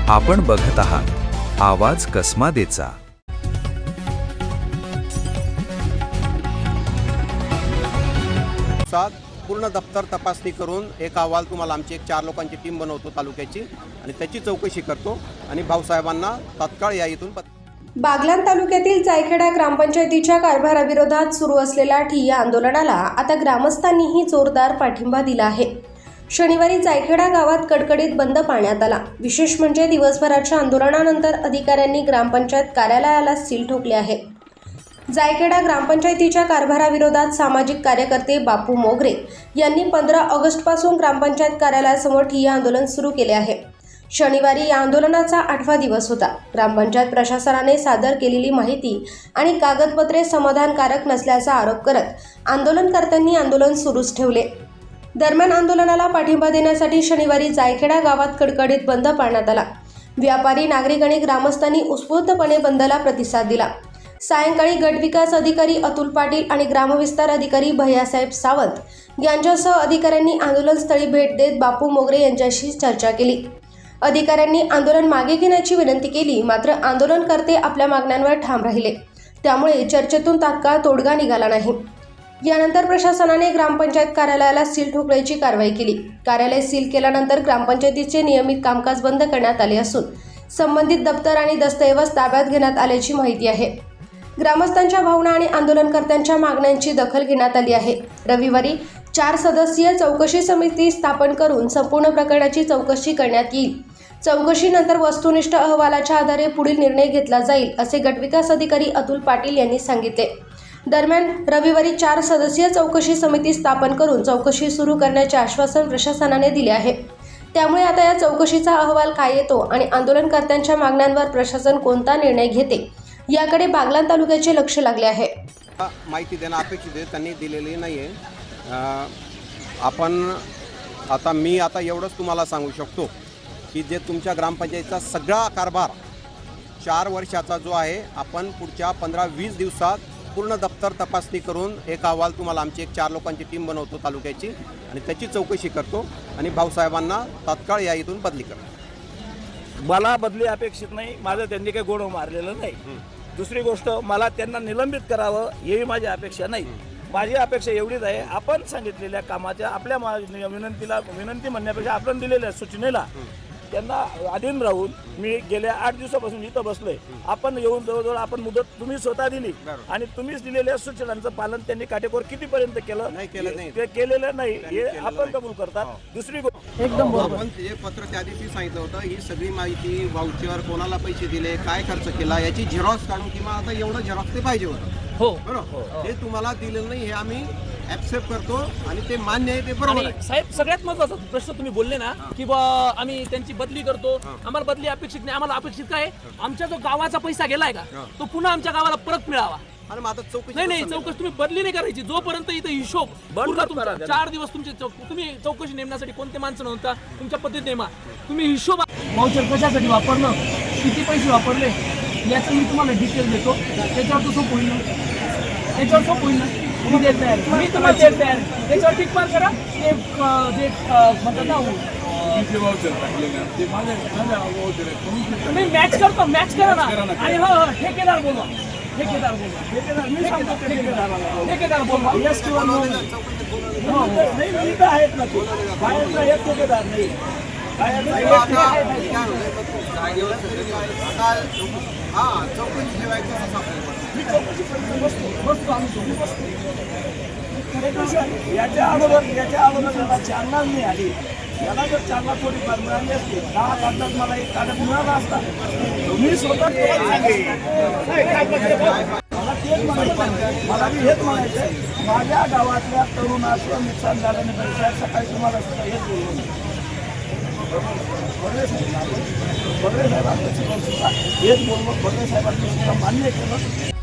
आपण बघत आहात आवाज कसमादेचा। पूर्ण दफ्तर तपासणी करून एक अहवाल तुम्हाला आमची एक 4 लोकांची टीम बनवतो तालुक्याची आणि त्याची चौकशी करतो आणि भाऊसाहेबांना तात्काळ या इथून बागलाण तालुक्यातील जायखेडा ग्रामपंचायतीच्या कारभाराविरोधात सुरू असलेल्या ठिय्या आंदोलनाला आता ग्रामस्थांनीही जोरदार पाठिंबा दिला आहे। शनिवारी जायखेडा गावात कडकडीत बंद पाळण्यात आला। विशेष म्हणजे दिवसभराच्या आंदोलनानंतर अधिकाऱ्यांनी ग्रामपंचायत कार्यालयाला सील ठोकले आहे। जायखेडा ग्रामपंचायतीच्या कारभाराविरोधात सामाजिक कार्यकर्ते बापू मोगरे यांनी 15 ऑगस्टपासून ग्रामपंचायत कार्यालयासमोर ठिय्या आंदोलन सुरू केले आहे। शनिवारी या आंदोलनाचा 8वा दिवस होता। ग्रामपंचायत प्रशासनाने सादर केलेली माहिती आणि कागदपत्रे समाधानकारक नसल्याचा आरोप करत आंदोलनकर्त्यांनी आंदोलन सुरूच ठेवले। दरम्यान आंदोलनाला पाठिंबा देण्यासाठी शनिवारी जायखेडा गावात कडकडीत बंद पाळण्यात आला। व्यापारी, नागरिक आणि ग्रामस्थांनी उत्स्फूर्तपणे बंदला प्रतिसाद दिला। सायंकाळी गटविकास अधिकारी अतुल पाटील आणि ग्रामविस्तार अधिकारी भैयासाहेब सावंत यांच्यासह अधिकाऱ्यांनी आंदोलनस्थळी भेट देत बापू मोगरे यांच्याशी चर्चा केली। अधिकाऱ्यांनी आंदोलन मागे घेण्याची विनंती केली, मात्र आंदोलनकर्ते आपल्या मागण्यांवर ठाम राहिले। त्यामुळे चर्चेतून तात्काळ तोडगा निघाला नाही। यानंतर प्रशासनाने ग्रामपंचायत कार्यालयाला सील ठोकण्याची कारवाई केली। कार्यालय सील केल्यानंतर ग्रामपंचायतीचे नियमित कामकाज बंद करण्यात आले असून संबंधित दप्तर आणि दस्तऐवज ताब्यात घेण्यात आल्याची माहिती आहे। ग्रामस्थांच्या भावना आणि आंदोलनकर्त्यांच्या मागण्यांची दखल घेण्यात आली आहे। रविवारी 4 सदस्यीय चौकशी समिती स्थापन करून संपूर्ण प्रकरणाची चौकशी करण्यात येईल। चौकशीनंतर वस्तुनिष्ठ अहवालाच्या आधारे पुढील निर्णय घेतला जाईल, असे गटविकास अधिकारी अतुल पाटील यांनी सांगितले। दरम्यान रविवारी 4 सदस्यीय चौकशी समिती स्थापन करून चौकशी सुरू करण्याचे आश्वासन प्रशासनाने दिले आहे। त्यामुळे आता या चौकशीचा अहवाल काय येतो आणि आंदोलनकर्त्यांच्या मागण्यांवर प्रशासन कोणता निर्णय घेते याकडे बागलाण तालुक्याचे लक्ष लागले आहे। माहिती देणं अपेक्षित आहे, त्यांनी दिलेली नाही आहे। मी आता एवढंच तुम्हाला सांगू शकतो की जे तुमच्या ग्रामपंचायतीचा सगळा कारभार 4 वर्षाचा जो आहे, आपण पुढच्या 15-20 दिवसात पूर्ण दफ्तर तपासणी करून एक अहवाल तुम्हाला आमची एक 4 लोकांची टीम बनवतो तालुक्याची आणि त्याची चौकशी करतो आणि भाऊसाहेबांना तात्काळ या इथून बदली करतो। मला बदली अपेक्षित नाही, माझं त्यांनी काही गोड मारलेलं नाही। दुसरी गोष्ट, मला त्यांना निलंबित करावं ही माझी अपेक्षा नाही। माझी अपेक्षा एवढीच आहे, आपण सांगितलेल्या कामाच्या आपल्या विनंती म्हणण्यापेक्षा आपण दिलेल्या सूचनेला त्यांना अधीन राहून मी गेल्या 8 दिवसापासून इथं बसलोय। आपण येऊन जवळजवळ आपण मुदत तुम्ही स्वतः दिली आणि तुम्हीच दिलेल्या सूचनांचं पालन त्यांनी काटेकोर कितीपर्यंत केलं ते केलेलं नाही हे आपण कबूल करतात। दुसरी गोष्ट, एकदम आपण जे पत्र त्या दिवशी सांगितलं होतं, ही सगळी माहिती, व्हाउचर, कोणाला पैसे दिले, काय खर्च केला याची झेरॉक्स काढून किंवा आता एवढं झेरॉक्स ते पाहिजे होतं। हो बरोबर, हे तुम्हाला दिलेलं नाही हे आम्ही ऍक्सेप्ट करतो आणि ते मान्य आहे, ते बरोबर आहे। साहेब, सगळ्यात महत्त्वाचा प्रश्न तुम्ही बोलले ना की आम्ही त्यांची बदली करतो, आम्हाला बदली अपेक्षित नाही। आम्हाला अपेक्षित काय, आमच्या जो गावाचा पैसा गेलाय का तो पुन्हा आमच्या गावाला परत मिळावा। आणि मग आता चौकशी नाही चौकशी तुम्ही बदली नाही करायची जोपर्यंत इथं हिशोब पूर्ण तुमचा 4 दिवस तुमची तुम्ही चौकशी नेमण्यासाठी कोणते माणसं नव्हता तुमच्या पद्धतीने नेमा, तुम्ही हिशोब वाउचर कशासाठी वापरलं, किती पैसे वापरले याचं मी तुम्हाला डिटेल देतो। त्याच्यावर तो सोप होईल ना, त्याच्यावर सोप होईल ना, मी देत तयार, मी तुम्हाला देत तयार। त्याच्यावर टिक मार्क करा, ते जे म्हणतात ना मी मॅच करतो, मॅच करा ना। आणि हो ठेकेदार बोलवा, ठेकेदार मी सांगतो ठेकेदार बोलवा, यस किंवा नो। नाही, मी तर आहेत ना, ते बाहेरचा एक ठेकेदार नाही, चौकशी ठेवायचं याच्या अगोदर चालना नाही आली, याला जर चालना थोडीफार मिळाली असते 10 कागदात मला एक कागद मिळाला असता। मी स्वतः मला बी हेच म्हणायचं, माझ्या गावातल्या तरुणाचं नुकसान झाल्याने सकाळी तुम्हाला हेच बोलवलं बर्वे साहेबांनी हेच बोलवं, बर्वे साहेबांनी सुद्धा मान्य केलं।